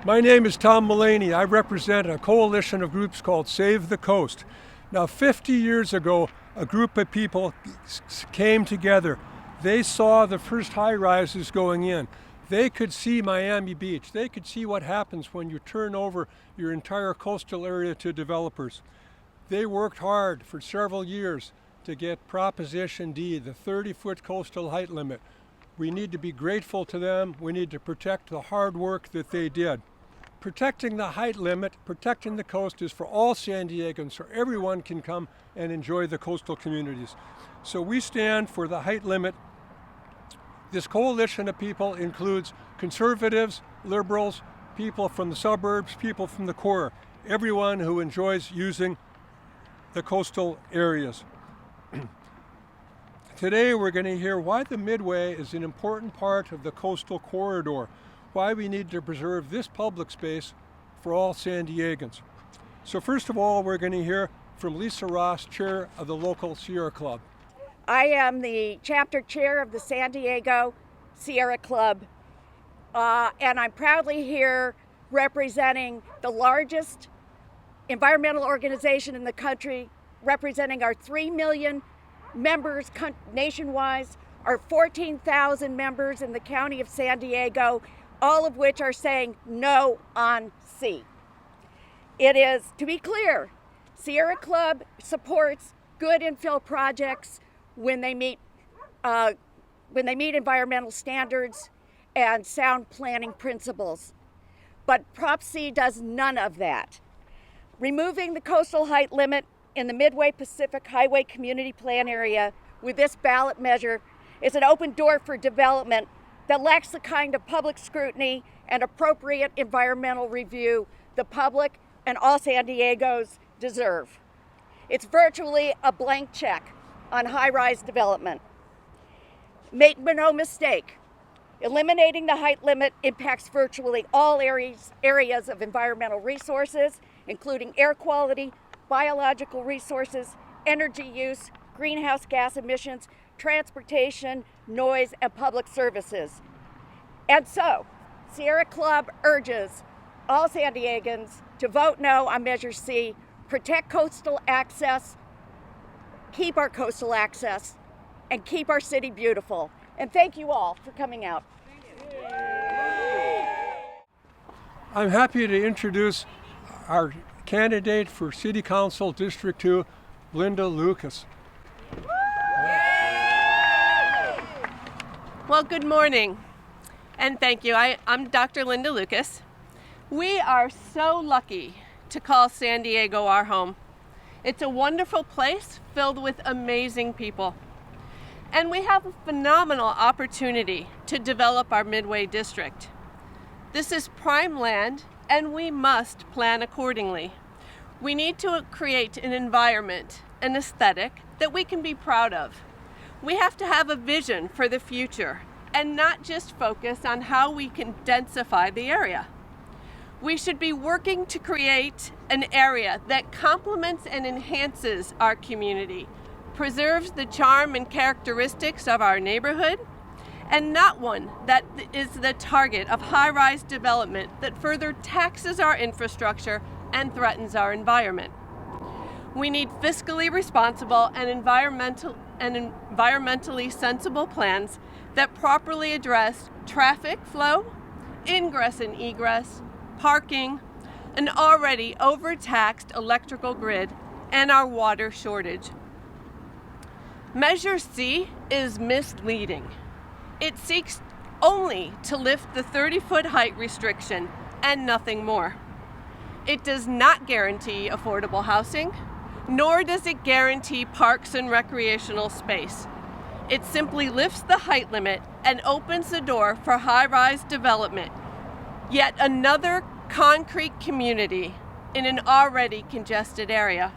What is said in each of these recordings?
My name is Tom MULLANEY. I represent a coalition of groups called Save the Coast. Now, 50 years ago, a group of people came together. They saw the first high-rises going in. They could see Miami Beach. They could see what happens when you turn over your entire coastal area to developers. They worked hard for several years to get Proposition D, the 30-foot coastal height limit. We need to be grateful to them. We need to protect the hard work that they did. Protecting the height limit, protecting the coast is for all San Diegans, so everyone can come and enjoy the coastal communities. So we stand for the height limit. This coalition of people includes conservatives, liberals, people from the suburbs, people from the core, everyone who enjoys using the coastal areas. Today we're going to hear why the Midway is an important part of the coastal corridor, why we need to preserve this public space for all San Diegans. So first of all, we're going to hear from Lisa Ross, chair of the local Sierra Club. I am the chapter chair of the San Diego Sierra Club, and I'm proudly here representing the largest environmental organization in the country, representing our 3 million members nationwide, our 14,000 members in the county of San Diego, all of which are saying no on C. It is, to be clear, Sierra Club supports good infill projects when they meet environmental standards and sound planning principles. But Prop C does none of that. Removing the coastal height limit in the Midway Pacific Highway Community Plan area with this ballot measure is an open door for development that lacks the kind of public scrutiny and appropriate environmental review the public and all San Diegos deserve. It's virtually a blank check on high-rise development. Make no mistake, eliminating the height limit impacts virtually all areas of environmental resources, including air quality, biological resources, energy use, greenhouse gas emissions, transportation, noise, and public services. And so, Sierra Club urges all San Diegans to vote no on Measure C, protect coastal access, keep our coastal access, and keep our city beautiful. And thank you all for coming out. I'm happy to introduce our candidate for City Council District 2, Linda Lucas. Well, good morning, and thank you. I'm Dr. Linda Lucas. We are so lucky to call San Diego our home. It's a wonderful place filled with amazing people. And we have a phenomenal opportunity to develop our Midway district. This is prime land, and we must plan accordingly. We need to create an environment, an aesthetic that we can be proud of. We have to have a vision for the future and not just focus on how we can densify the area. We should be working to create an area that complements and enhances our community, preserves the charm and characteristics of our neighborhood, and not one that is the target of high-rise development that further taxes our infrastructure and threatens our environment. We need fiscally responsible and environmentally sensible plans that properly address traffic flow, ingress and egress, parking, an already overtaxed electrical grid, and our water shortage. Measure C is misleading. It seeks only to lift the 30-foot height restriction and nothing more. It does not guarantee affordable housing, nor does it guarantee parks and recreational space. It simply lifts the height limit and opens the door for high-rise development, yet another concrete community in an already congested area.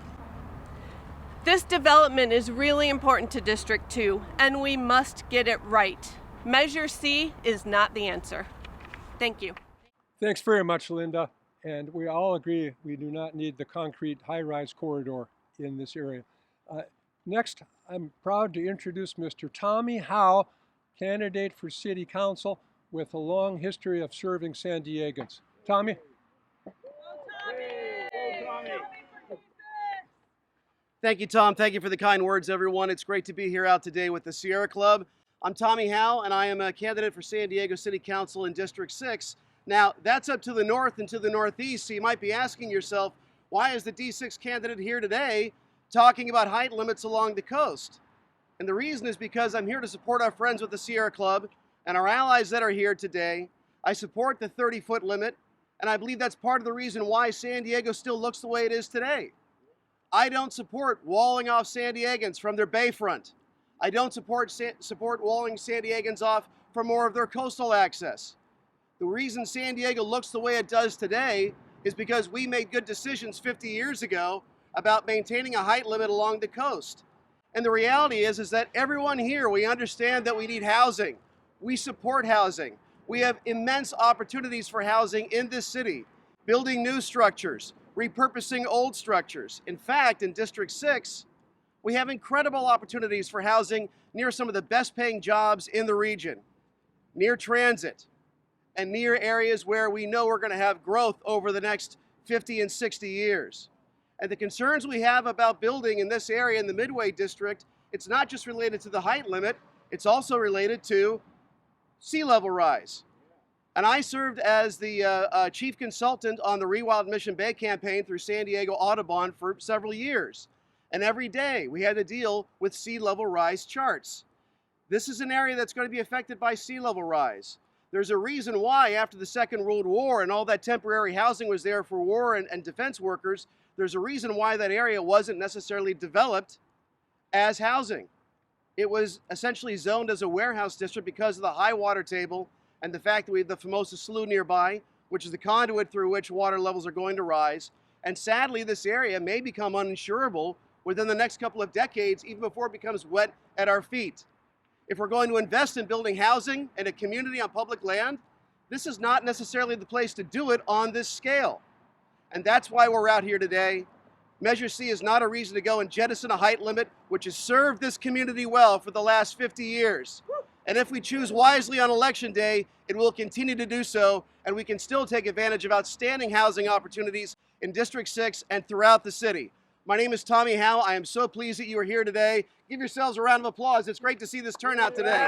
This development is really important to District 2, and we must get it right. Measure C is not the answer. Thank you. Thanks very much, Linda. And we all agree we do not need the concrete high-rise corridor in this area. Next, I'm proud to introduce Mr. Tommy HOUGH, candidate for City Council with a long history of serving San Diegans. Tommy? Thank you, Tom. Thank you for the kind words, everyone. It's great to be here out today with the Sierra Club. I'm Tommy Hough, and I am a candidate for San Diego City Council in District 6. Now, that's up to the north and to the northeast, so you might be asking yourself, why is the D6 candidate here today talking about height limits along the coast? And the reason is because I'm here to support our friends with the Sierra Club and our allies that are here today. I support the 30-foot limit, and I believe that's part of the reason why San Diego still looks the way it is today. I don't support walling off San Diegans from their bayfront. I don't support walling San Diegans off for more of their coastal access. The reason San Diego looks the way it does today is because we made good decisions 50 years ago about maintaining a height limit along the coast. And the reality is that everyone here, we understand that we need housing. We support housing. We have immense opportunities for housing in this city, building new structures, repurposing old structures. In fact, in District 6, we have incredible opportunities for housing near some of the best paying jobs in the region, near transit, and near areas where we know we're going to have growth over the next 50 and 60 years. And the concerns we have about building in this area in the Midway District, it's not just related to the height limit, it's also related to sea level rise. And I served as the chief consultant on the Rewild Mission Bay campaign through San Diego Audubon for several years. And every day we had to deal with sea level rise charts. This is an area that's going to be affected by sea level rise. There's a reason why after the Second World War and all that temporary housing was there for war and defense workers, there's a reason why that area wasn't necessarily developed as housing. It was essentially zoned as a warehouse district because of the high water table and the fact that we have the Formosa Slough nearby, which is the conduit through which water levels are going to rise. And sadly, this area may become uninsurable within the next couple of decades, even before it becomes wet at our feet. If we're going to invest in building housing and a community on public land, this is not necessarily the place to do it on this scale. And that's why we're out here today. Measure C is not a reason to go and jettison a height limit, which has served this community well for the last 50 years. And if we choose wisely on election day, it will continue to do so, and we can still take advantage of outstanding housing opportunities in District 6 and throughout the city. My name is Tommy Hough. I am so pleased that you are here today. Give yourselves a round of applause. It's great to see this turnout today.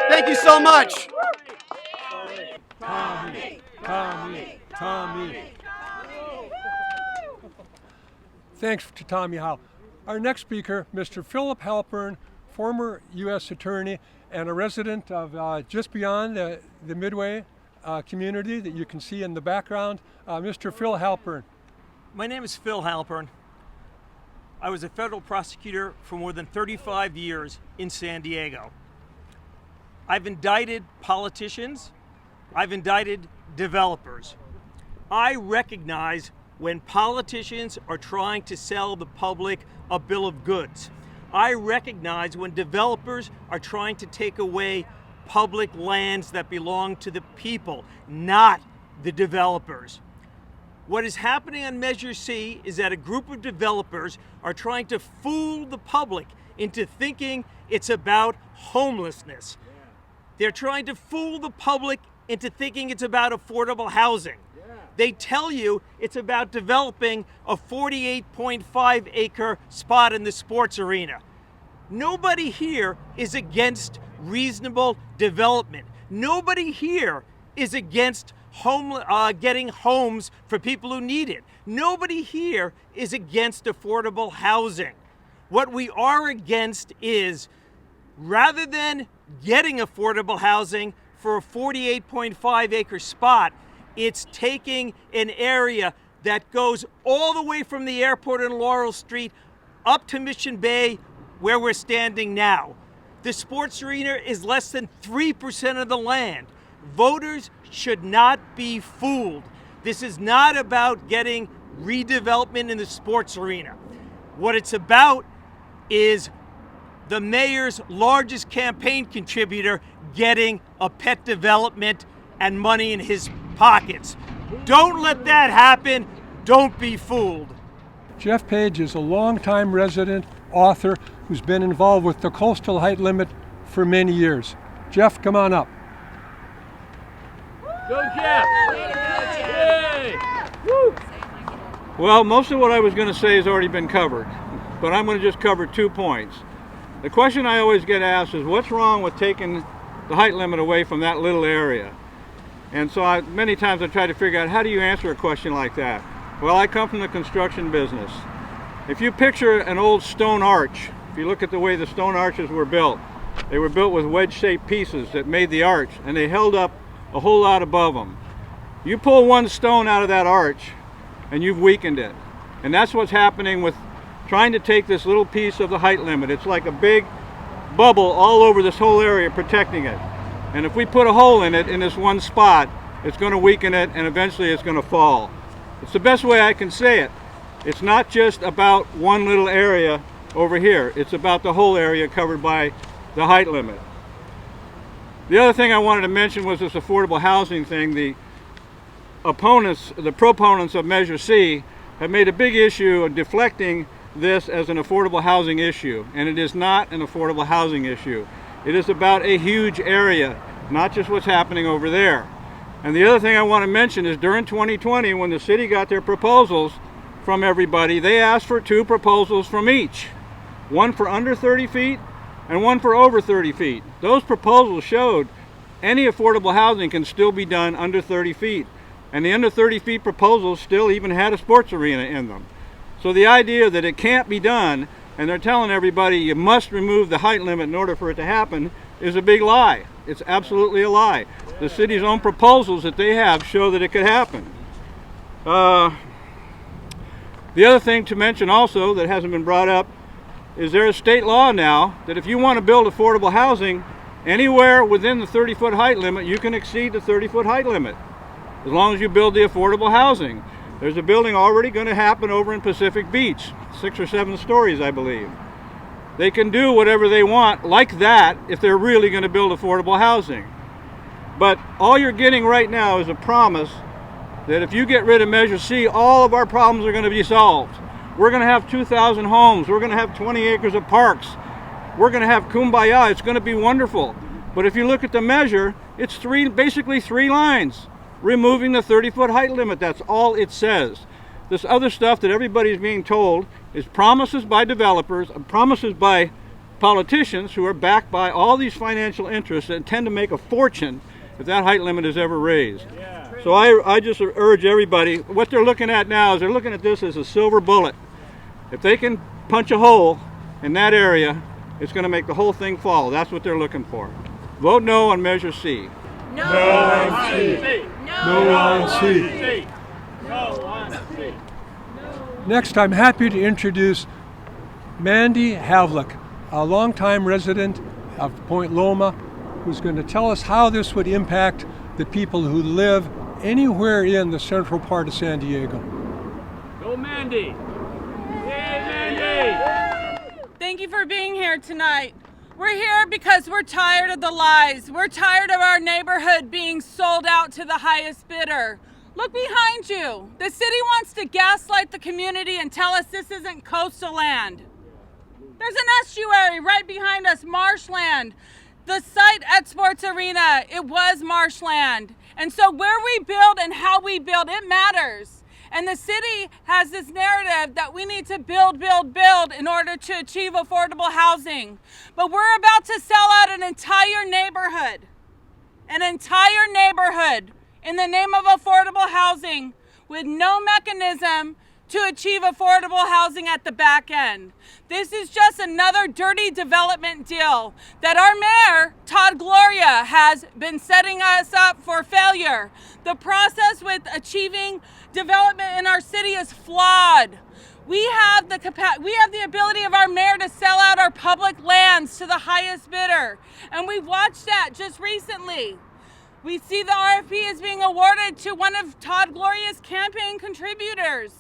Thank you so much. Tommy, Tommy, Tommy. Thanks to Tommy Hough. Our next speaker, Mr. Philip HALPERN, former U.S. Attorney and a resident of just beyond the Midway community that you can see in the background. Mr. Phil HALPERN. My name is Phil HALPERN. I was a federal prosecutor for more than 35 years in San Diego. I've indicted politicians. I've indicted developers. I recognize when politicians are trying to sell the public a bill of goods. I recognize when developers are trying to take away public lands that belong to the people, not the developers. What is happening on Measure C is that a group of developers are trying to fool the public into thinking it's about homelessness. They're trying to fool the public into thinking it's about affordable housing. They tell you it's about developing a 48.5 acre spot in the sports arena. Nobody here is against reasonable development. Nobody here is against getting homes for people who need it. Nobody here is against affordable housing. What we are against is, rather than getting affordable housing for a 48.5 acre spot, it's taking an area that goes all the way from the airport in Laurel Street up to Mission Bay, where we're standing now. The sports arena is less than 3% of the land. Voters should not be fooled. This is not about getting redevelopment in the sports arena. What it's about is the mayor's largest campaign contributor getting a pet development and money in his pockets. Don't let that happen. Don't be fooled. Jeff Page is a longtime resident author who's been involved with the coastal height limit for many years. Jeff, come on up. Go Jeff! Well, most of what I was going to say has already been covered, but I'm going to just cover 2 points. The question I always get asked is, what's wrong with taking the height limit away from that little area? And so many times I try to figure out, how do you answer a question like that? Well, I come from the construction business. If you picture an old stone arch, if you look at the way the stone arches were built, they were built with wedge-shaped pieces that made the arch, and they held up a whole lot above them. You pull one stone out of that arch, and you've weakened it. And that's what's happening with trying to take this little piece of the height limit. It's like a big bubble all over this whole area protecting it. And if we put a hole in it in this one spot, it's going to weaken it, and eventually it's going to fall. It's the best way I can say it. It's not just about one little area over here. It's about the whole area covered by the height limit. The other thing I wanted to mention was this affordable housing thing. The proponents of Measure C have made a big issue of deflecting this as an affordable housing issue, and it is not an affordable housing issue. It is about a huge area, not just what's happening over there. And the other thing I want to mention is during 2020, when the city got their proposals from everybody, they asked for 2 proposals from each. One for under 30 feet and one for over 30 feet. Those proposals showed any affordable housing can still be done under 30 feet. And the under 30 feet proposals still even had a sports arena in them. So the idea that it can't be done, and they're telling everybody you must remove the height limit in order for it to happen, is a big lie. It's absolutely a lie. The city's own proposals that they have show that it could happen. The other thing to mention also that hasn't been brought up is there is state law now that if you want to build affordable housing anywhere within the 30-foot height limit, you can exceed the 30-foot height limit as long as you build the affordable housing. There's a building already going to happen over in Pacific Beach, 6 or 7 stories, I believe. They can do whatever they want like that if they're really going to build affordable housing. But all you're getting right now is a promise that if you get rid of Measure C, all of our problems are going to be solved. We're going to have 2,000 homes. We're going to have 20 acres of parks. We're going to have kumbaya. It's going to be wonderful. But if you look at the measure, it's basically 3 lines. Removing the 30-foot height limit, that's all it says. This other stuff that everybody's being told is promises by developers, promises by politicians who are backed by all these financial interests that tend to make a fortune if that height limit is ever raised. So I just urge everybody, what they're looking at now is they're looking at this as a silver bullet. If they can punch a hole in that area, it's going to make the whole thing fall. That's what they're looking for. Vote no on Measure C. No on C. No on C. Next, I'm happy to introduce Mandy Havlick, a longtime resident of Point Loma, who's going to tell us how this would impact the people who live anywhere in the central part of San Diego. Go Mandy! Yay, Mandy! Thank you for being here tonight. We're here because we're tired of the lies. We're tired of our neighborhood being sold out to the highest bidder. Look behind you. The city wants to gaslight the community and tell us this isn't coastal land. There's an estuary right behind us, marshland. The site at Sports Arena, it was marshland. And so where we build and how we build, it matters. And the city has this narrative that we need to build, build, build in order to achieve affordable housing. But we're about to sell out an entire neighborhood in the name of affordable housing with no mechanism to achieve affordable housing at the back end. This is just another dirty development deal that our mayor, Todd Gloria, has been setting us up for failure. The process with achieving development in our city is flawed. We have the ability of our mayor to sell out our public lands to the highest bidder, and we watched that just recently. We see the RFP is being awarded to one of Todd Gloria's campaign contributors.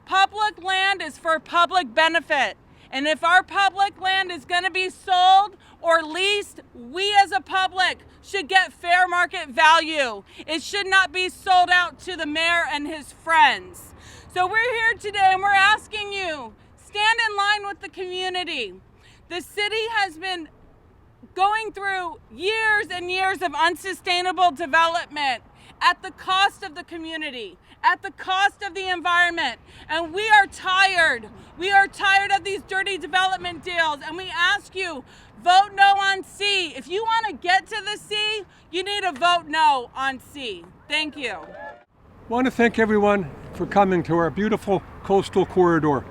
Public land is for public benefit. And if our public land is going to be sold or leased, we as a public should get fair market value. It should not be sold out to the mayor and his friends. So we're here today and we're asking you, stand in line with the community. The city has been going through years and years of unsustainable development. at the cost of the community, at the cost of the environment. And we are tired. We are tired of these dirty development deals. And we ask you, vote no on C. If you want to get to the C, you need to vote no on C. Thank you. I want to thank everyone for coming to our beautiful coastal corridor.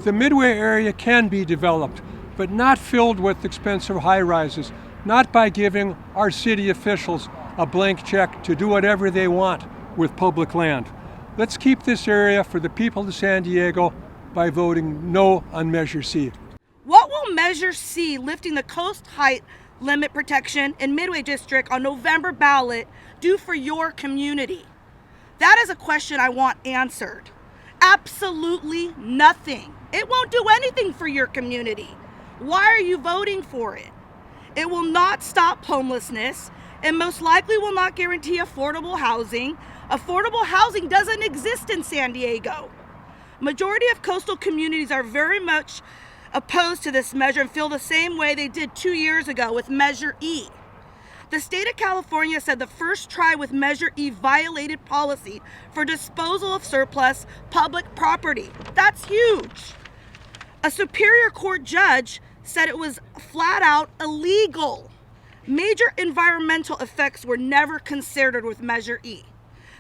The Midway area can be developed, but not filled with expensive high-rises, not by giving our city officials a blank check to do whatever they want with public land. Let's keep this area for the people of San Diego by voting no on Measure C. What will Measure C, lifting the coast height limit protection in Midway District on November ballot, do for your community? That is a question I want answered. Absolutely nothing. It won't do anything for your community. Why are you voting for it? It will not stop homelessness. It most likely will not guarantee affordable housing. Affordable housing doesn't exist in San Diego. Majority of coastal communities are very much opposed to this measure and feel the same way they did 2 years ago with Measure E. The state of California said the first try with Measure E violated policy for disposal of surplus public property. That's huge. A Superior Court judge said it was flat out illegal. Major environmental effects were never considered with Measure E.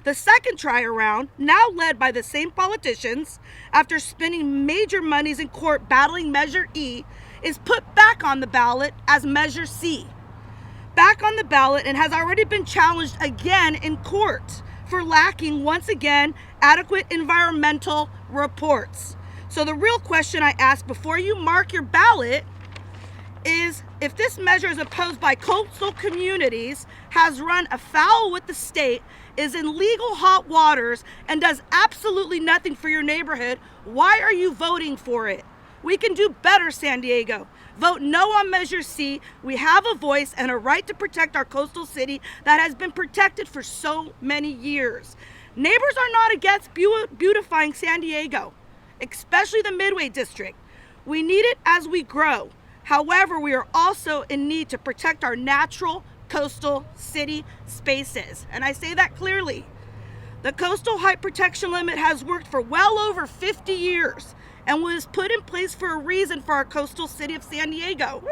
The second try around, now led by the same politicians, after spending major monies in court battling Measure E, is put back on the ballot as Measure C. Back on the ballot and has already been challenged again in court for lacking, once again, adequate environmental reports. So the real question I ask before you mark your ballot is, if this measure is opposed by coastal communities, has run afoul with the state, is in legal hot waters, and does absolutely nothing for your neighborhood, why are you voting for it? We can do better, San Diego. Vote no on Measure C. We have a voice and a right to protect our coastal city that has been protected for so many years. Neighbors are not against beautifying San Diego, especially the Midway District. We need it as we grow. However, we are also in need to protect our natural coastal city spaces. And I say that clearly. The coastal height protection limit has worked for well over 50 years and was put in place for a reason for our coastal city of San Diego.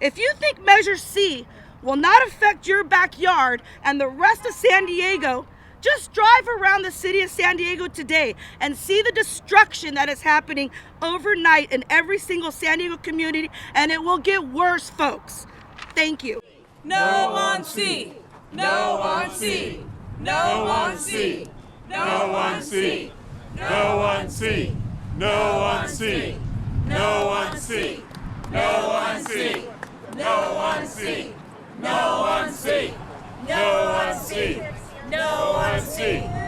If you think Measure C will not affect your backyard and the rest of San Diego, just drive around the city of San Diego today and see the destruction that is happening overnight in every single San Diego community, and it will get worse, folks. Thank you. No on C. No on C. No on C. No on C. No on C. No on C. No on C. No on C. No on C. No on C. No on C. No on C.